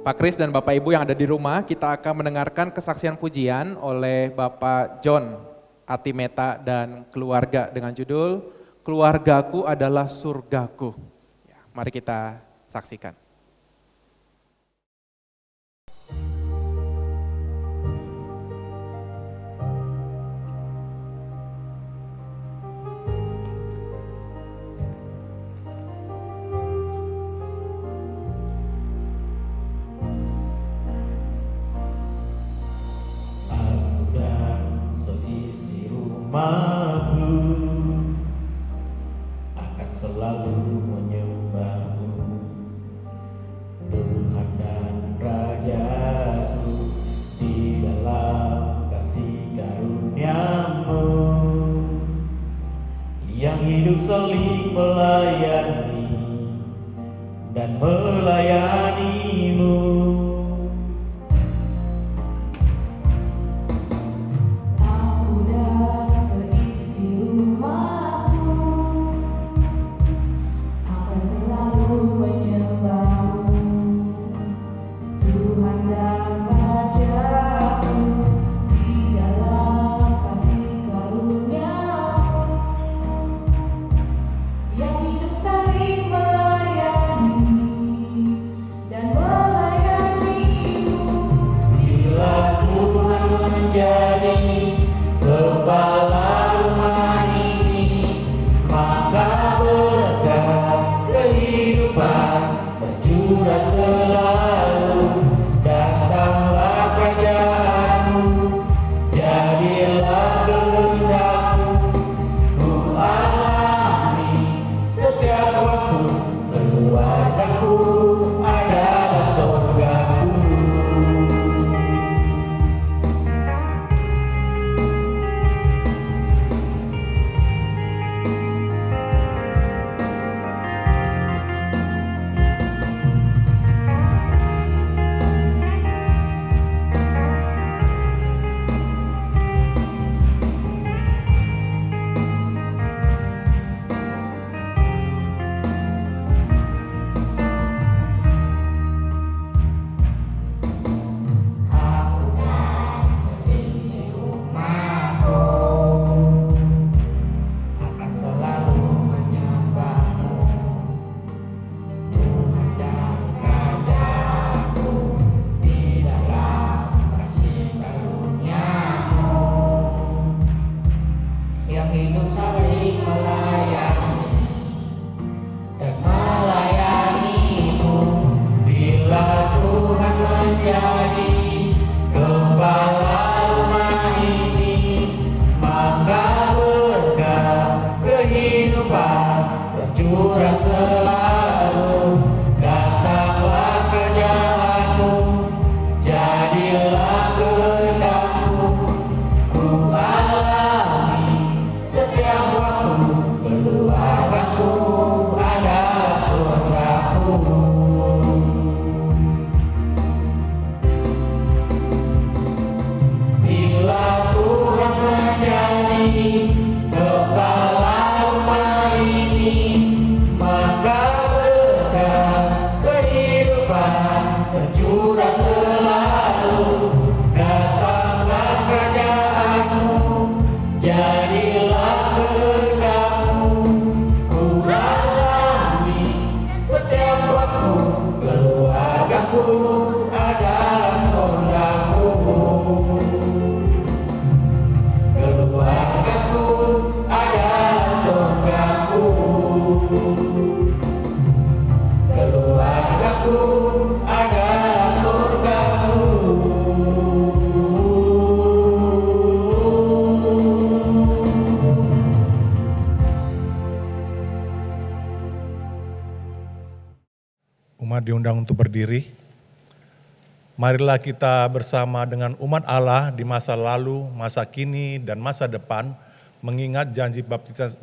Pak Kris dan Bapak Ibu yang ada di rumah, kita akan mendengarkan kesaksian pujian oleh Bapak John Atimeta dan keluarga dengan judul Keluargaku Adalah Surgaku. Ya, mari kita saksikan. Rumahku akan selalu menyembahmu. yang hidup saling melayani dan melayanimu. Umat diundang untuk berdiri. Marilah kita bersama dengan umat Allah di masa lalu, masa kini, dan masa depan mengingat janji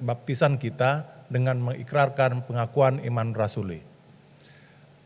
baptisan kita dengan mengikrarkan pengakuan iman rasuli.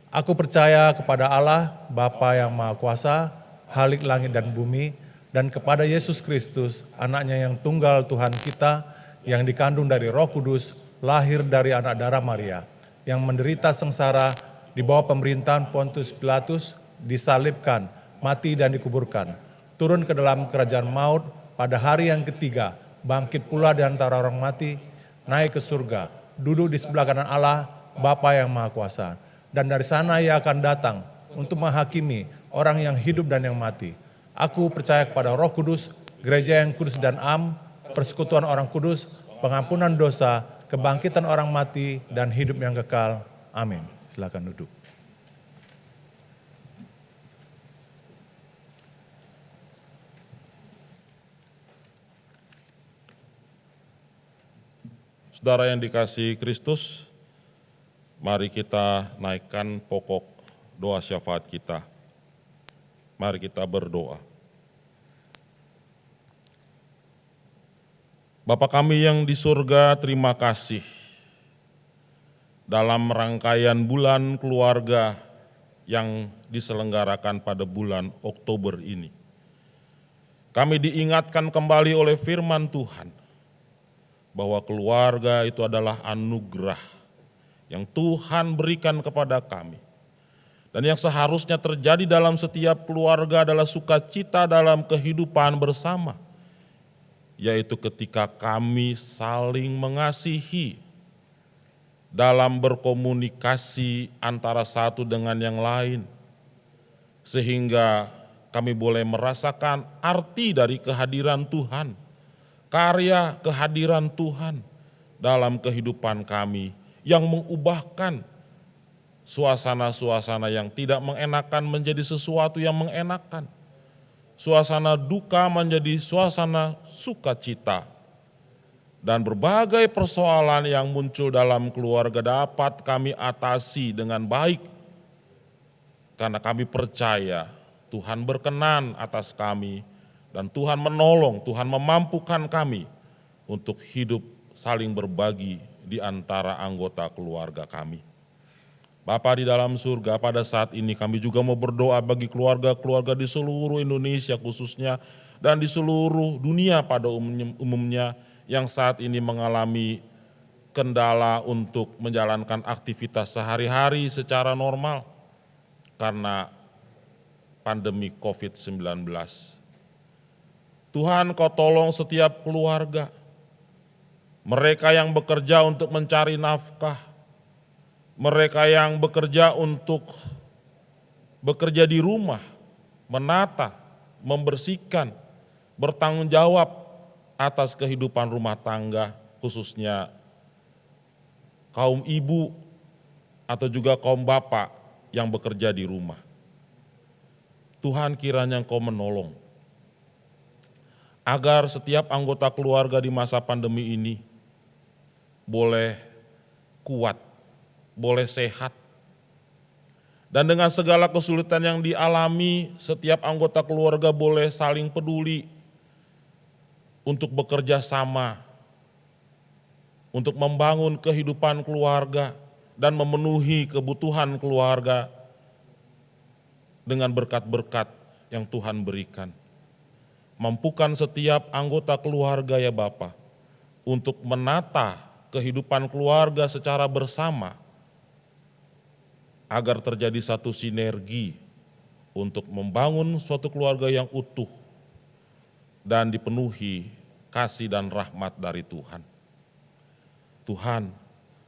Aku percaya kepada Allah, Bapa yang Maha Kuasa, Khalik langit dan bumi, dan kepada Yesus Kristus, anaknya yang tunggal Tuhan kita, yang dikandung dari Roh Kudus, lahir dari anak darah Maria, yang menderita sengsara di bawah pemerintahan Pontius Pilatus, disalibkan, mati dan dikuburkan, turun ke dalam kerajaan maut, pada hari yang ketiga, bangkit pula di antara orang mati, naik ke surga, duduk di sebelah kanan Allah, Bapa yang Maha Kuasa. Dan dari sana ia akan datang untuk menghakimi orang yang hidup dan yang mati. Aku percaya kepada Roh Kudus, gereja yang kudus dan am, persekutuan orang kudus, pengampunan dosa, kebangkitan orang mati, dan hidup yang kekal. Amin. Silakan duduk. Saudara yang dikasihi Kristus, mari kita naikkan pokok doa syafaat kita. Mari kita berdoa. Bapa kami yang di surga, terima kasih dalam rangkaian bulan keluarga yang diselenggarakan pada bulan Oktober ini. Kami diingatkan kembali oleh firman Tuhan bahwa keluarga itu adalah anugerah yang Tuhan berikan kepada kami. Dan yang seharusnya terjadi dalam setiap keluarga adalah sukacita dalam kehidupan bersama, yaitu ketika kami saling mengasihi dalam berkomunikasi antara satu dengan yang lain, sehingga kami boleh merasakan arti dari kehadiran Tuhan, karya kehadiran Tuhan dalam kehidupan kami yang mengubahkan suasana-suasana yang tidak mengenakan menjadi sesuatu yang mengenakan. Suasana duka menjadi suasana sukacita. Dan berbagai persoalan yang muncul dalam keluarga dapat kami atasi dengan baik. Karena kami percaya Tuhan berkenan atas kami dan Tuhan menolong, Tuhan memampukan kami untuk hidup saling berbagi di antara anggota keluarga kami. Bapa di dalam surga, pada saat ini kami juga mau berdoa bagi keluarga-keluarga di seluruh Indonesia khususnya dan di seluruh dunia pada umumnya yang saat ini mengalami kendala untuk menjalankan aktivitas sehari-hari secara normal karena pandemi COVID-19. Tuhan, Kau tolong setiap keluarga, mereka yang bekerja untuk mencari nafkah, mereka yang bekerja untuk bekerja di rumah, menata, membersihkan, bertanggung jawab atas kehidupan rumah tangga, khususnya kaum ibu atau juga kaum bapak yang bekerja di rumah. Tuhan, kiranya Engkau menolong agar setiap anggota keluarga di masa pandemi ini boleh kuat, boleh sehat. Dan dengan segala kesulitan yang dialami, setiap anggota keluarga boleh saling peduli untuk bekerja sama, untuk membangun kehidupan keluarga dan memenuhi kebutuhan keluarga dengan berkat-berkat yang Tuhan berikan. Mampukan setiap anggota keluarga ya Bapa untuk menata kehidupan keluarga secara bersama agar terjadi satu sinergi untuk membangun suatu keluarga yang utuh dan dipenuhi kasih dan rahmat dari Tuhan. Tuhan,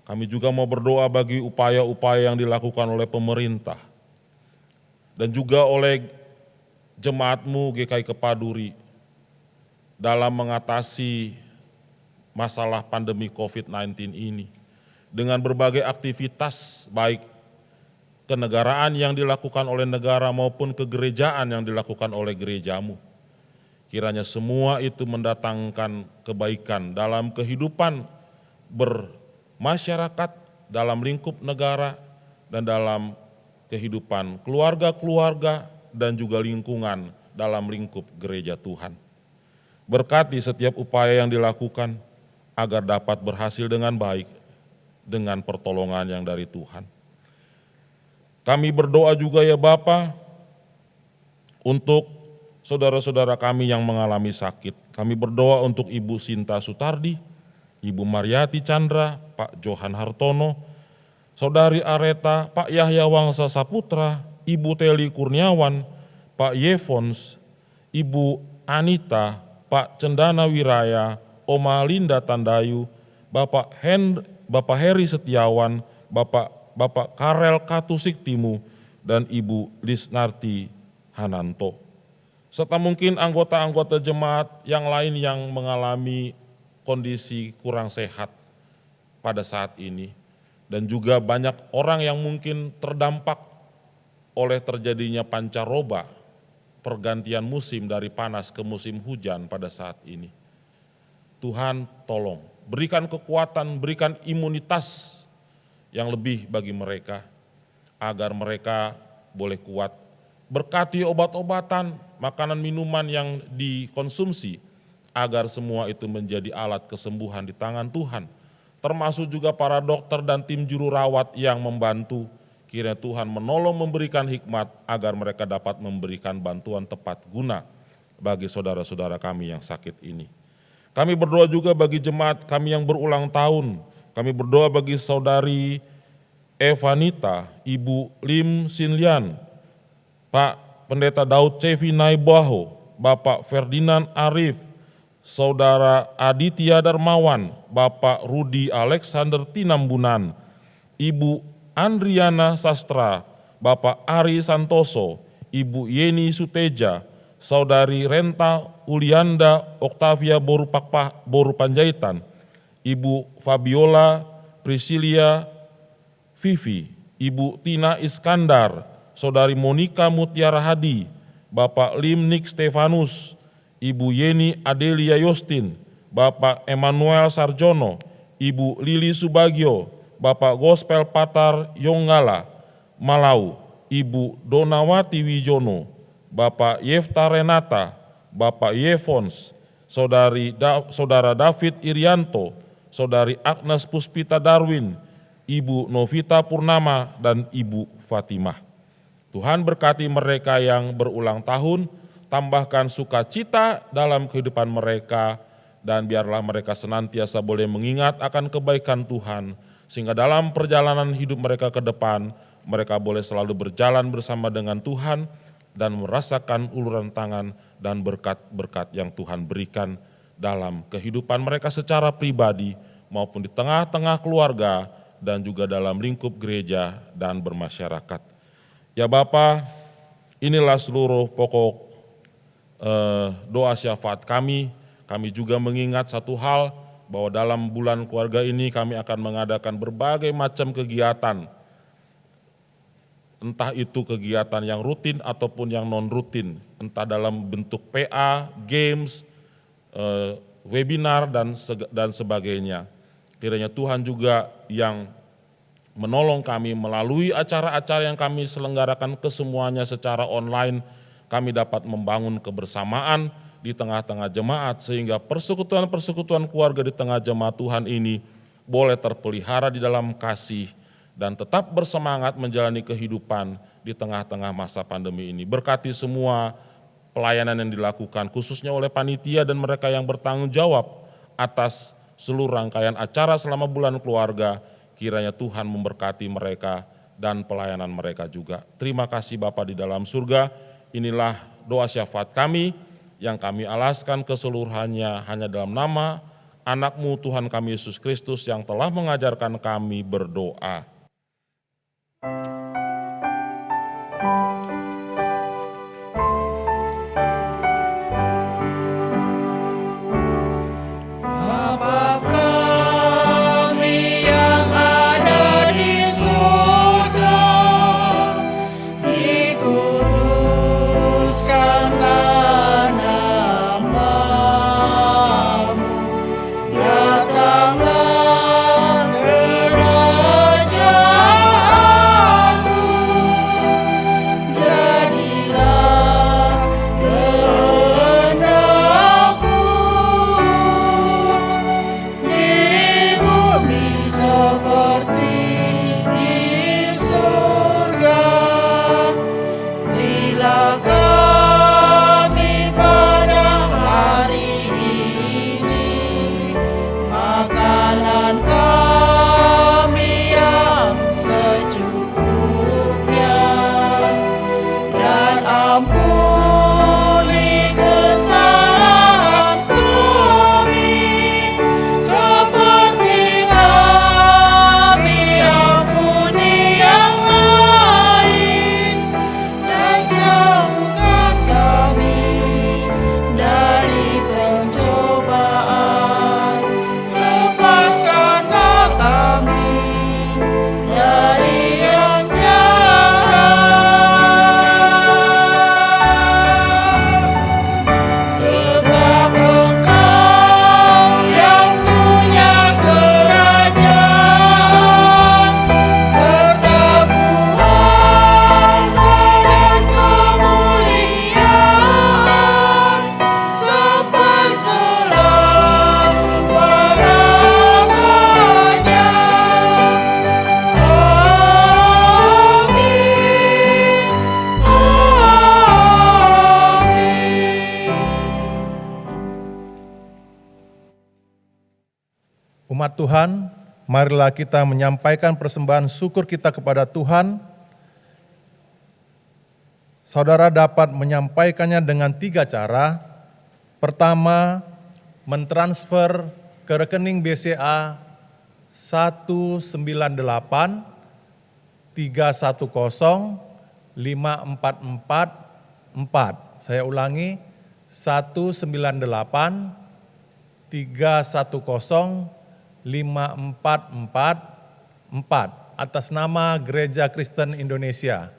kami juga mau berdoa bagi upaya-upaya yang dilakukan oleh pemerintah dan juga oleh jemaat-Mu GKI Kepaduri dalam mengatasi masalah pandemi COVID-19 ini dengan berbagai aktivitas baik kenegaraan yang dilakukan oleh negara maupun kegerejaan yang dilakukan oleh gereja-Mu. Kiranya semua itu mendatangkan kebaikan dalam kehidupan bermasyarakat, dalam lingkup negara, dan dalam kehidupan keluarga-keluarga dan juga lingkungan dalam lingkup gereja Tuhan. Berkati setiap upaya yang dilakukan agar dapat berhasil dengan baik dengan pertolongan yang dari Tuhan. Kami berdoa juga ya Bapa untuk saudara-saudara kami yang mengalami sakit. Kami berdoa untuk Ibu Sinta Sutardi, Ibu Mariati Chandra, Pak Johan Hartono, Saudari Areta, Pak Yahya Wangsa Saputra, Ibu Teli Kurniawan, Pak Yevons, Ibu Anita, Pak Cendana Wiraya, Oma Linda Tandayu, Bapak Heri Setiawan, Bapak Karel Katusik Timu, dan Ibu Lisnarti Hananto. Serta mungkin anggota-anggota jemaat yang lain yang mengalami kondisi kurang sehat pada saat ini. Dan juga banyak orang yang mungkin terdampak oleh terjadinya pancaroba, pergantian musim dari panas ke musim hujan pada saat ini. Tuhan tolong, berikan kekuatan, berikan imunitas yang lebih bagi mereka, agar mereka boleh kuat. Berkati obat-obatan, makanan minuman yang dikonsumsi, agar semua itu menjadi alat kesembuhan di tangan Tuhan. Termasuk juga para dokter dan tim juru rawat yang membantu. Kiranya Tuhan menolong memberikan hikmat agar mereka dapat memberikan bantuan tepat guna bagi saudara-saudara kami yang sakit ini. Kami berdoa juga bagi jemaat kami yang berulang tahun. Kami berdoa bagi saudari Evanita, Ibu Lim Sinlian, Pak Pendeta Daud Cevi Naibaho, Bapak Ferdinand Arif, Saudara Aditya Darmawan, Bapak Rudi Alexander Tinambunan, Ibu Andriana Sastra, Bapak Ari Santoso, Ibu Yeni Suteja, Saudari Renta Ulianda Oktavia Boru Panjaitan, Ibu Fabiola Priscilia Vivi, Ibu Tina Iskandar, Saudari Monika Mutiara Hadi, Bapak Limnik Stefanus, Ibu Yeni Adelia Yostin, Bapak Emmanuel Sarjono, Ibu Lili Subagio, Bapak Gospel Patar Yonggala, Malau, Ibu Donawati Wijono, Bapak Yefta Renata, Bapak Yevons, Saudara David Irianto, Saudari Agnes Puspita Darwin, Ibu Novita Purnama, dan Ibu Fatimah. Tuhan berkati mereka yang berulang tahun, tambahkan sukacita dalam kehidupan mereka, dan biarlah mereka senantiasa boleh mengingat akan kebaikan Tuhan, sehingga dalam perjalanan hidup mereka ke depan, mereka boleh selalu berjalan bersama dengan Tuhan dan merasakan uluran tangan dan berkat-berkat yang Tuhan berikan dalam kehidupan mereka secara pribadi maupun di tengah-tengah keluarga dan juga dalam lingkup gereja dan bermasyarakat. Ya Bapa, inilah seluruh pokok doa syafaat kami. Kami juga mengingat satu hal, bahwa dalam bulan keluarga ini kami akan mengadakan berbagai macam kegiatan. Entah itu kegiatan yang rutin ataupun yang non-rutin. Entah dalam bentuk PA, games, webinar, dan sebagainya. Kiranya Tuhan juga yang menolong kami melalui acara-acara yang kami selenggarakan kesemuanya secara online. Kami dapat membangun kebersamaan di tengah-tengah jemaat, sehingga persekutuan-persekutuan keluarga di tengah jemaat Tuhan ini boleh terpelihara di dalam kasih dan tetap bersemangat menjalani kehidupan di tengah-tengah masa pandemi ini. Berkati semua pelayanan yang dilakukan, khususnya oleh panitia dan mereka yang bertanggung jawab atas seluruh rangkaian acara selama bulan keluarga. Kiranya Tuhan memberkati mereka dan pelayanan mereka juga. Terima kasih Bapa di dalam surga. Inilah doa syafaat kami yang kami alaskan keseluruhannya hanya dalam nama anak-Mu Tuhan kami Yesus Kristus yang telah mengajarkan kami berdoa. Datanglah kerajaan Jemaat Tuhan, marilah kita menyampaikan persembahan syukur kita kepada Tuhan. Saudara dapat menyampaikannya dengan 3 cara. Pertama, mentransfer ke rekening BCA 198 310 5444. Saya ulangi, 198 310 5444 atas nama Gereja Kristen Indonesia.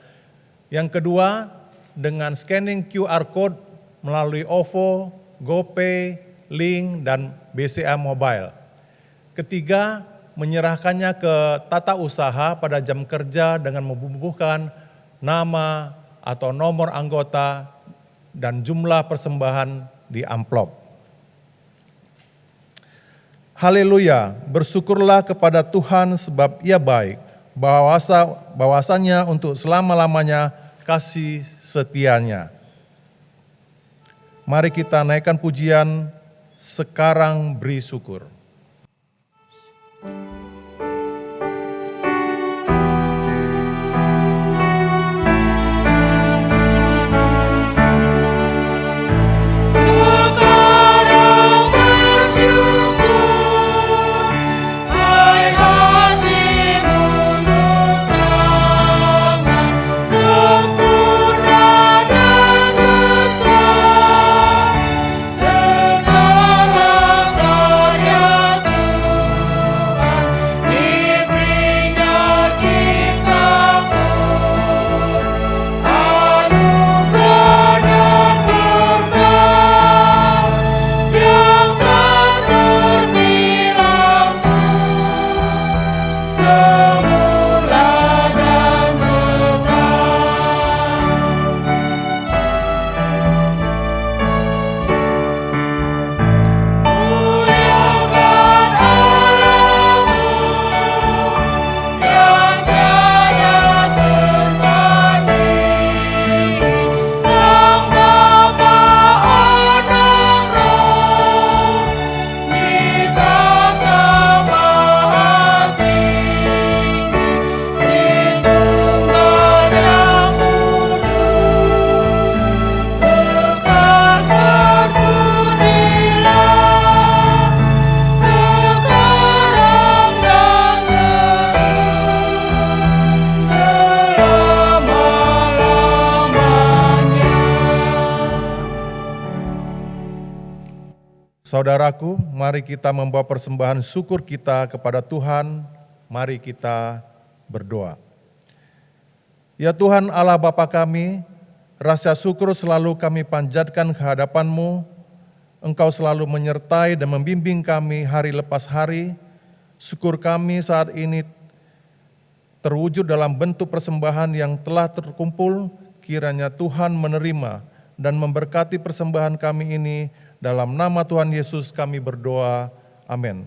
Yang kedua, dengan scanning QR Code melalui OVO, GoPay, Link, dan BCA Mobile. Ketiga, menyerahkannya ke tata usaha pada jam kerja dengan membubuhkan nama atau nomor anggota dan jumlah persembahan di amplop. Haleluya, bersyukurlah kepada Tuhan sebab Ia baik, bahwasanya untuk selama-lamanya kasih setianya. Mari kita naikkan pujian, sekarang beri syukur. Saudaraku, mari kita membawa persembahan syukur kita kepada Tuhan. Mari kita berdoa. Ya Tuhan Allah Bapa kami, rasa syukur selalu kami panjatkan ke hadapan-Mu. Engkau selalu menyertai dan membimbing kami hari lepas hari. Syukur kami saat ini terwujud dalam bentuk persembahan yang telah terkumpul. Kiranya Tuhan menerima dan memberkati persembahan kami ini. Dalam nama Tuhan Yesus kami berdoa, amin.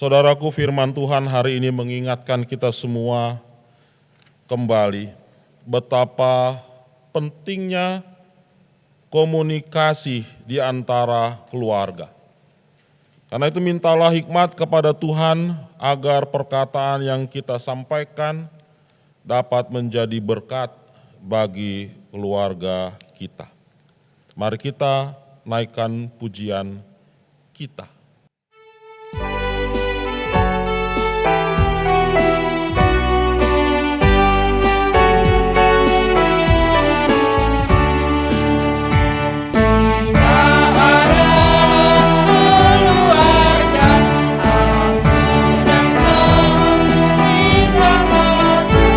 Saudaraku, firman Tuhan hari ini mengingatkan kita semua kembali betapa pentingnya komunikasi di antara keluarga. Karena itu mintalah hikmat kepada Tuhan agar perkataan yang kita sampaikan dapat menjadi berkat bagi keluarga kita. Mari kita naikkan pujian kita. Aku dan kau, kita satu,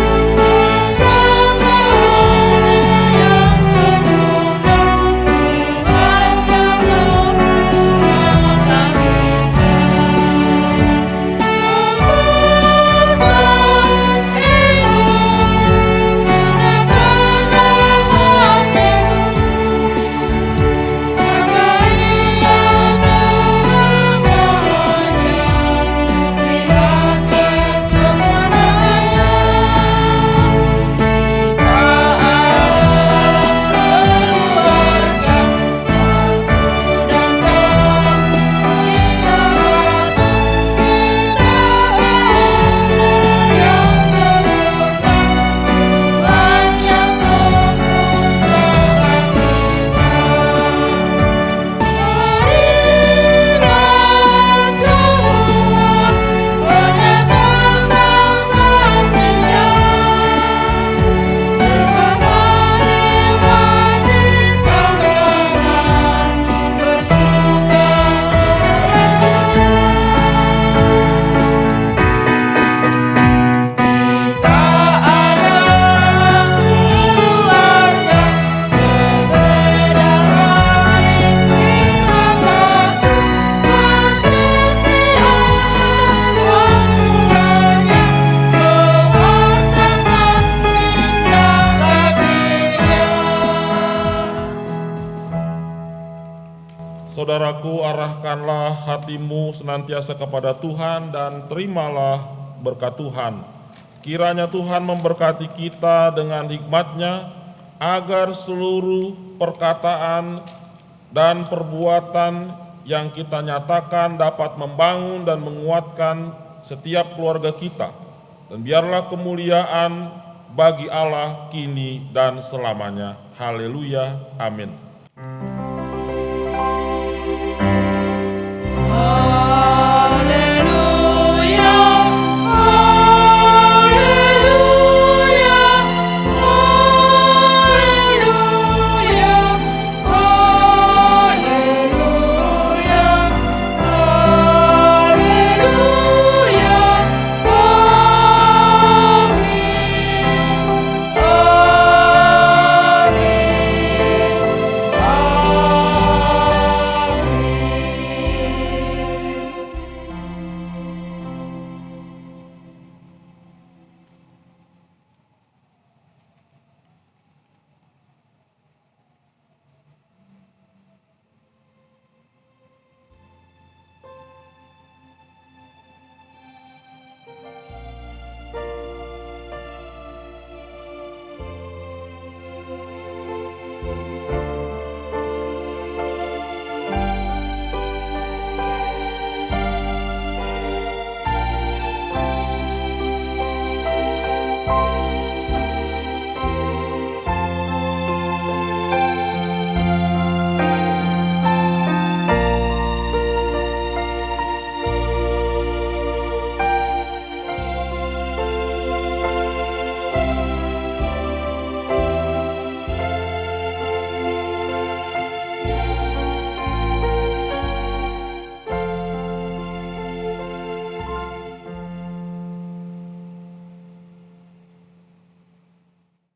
Saudaraku, arahkanlah hatimu senantiasa kepada Tuhan dan terimalah berkat Tuhan. Kiranya Tuhan memberkati kita dengan hikmat-Nya, agar seluruh perkataan dan perbuatan yang kita nyatakan dapat membangun dan menguatkan setiap keluarga kita. Dan biarlah kemuliaan bagi Allah kini dan selamanya. Haleluya. Amin.